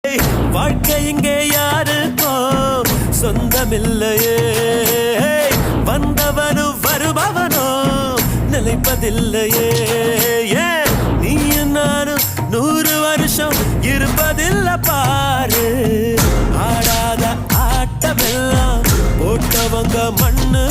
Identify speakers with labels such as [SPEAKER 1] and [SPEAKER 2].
[SPEAKER 1] வாழ்க்கை இங்கே யாருக்கோ சொந்தமில்லையே, வந்தவனும் வருபவனோ நிலைப்பதில்லையே. நீயும் நானும் 100 வருஷம் இருப்பதில்லை பாரு. ஆடாத ஆட்டமெல்லாம் போட்டவங்க மண்ணு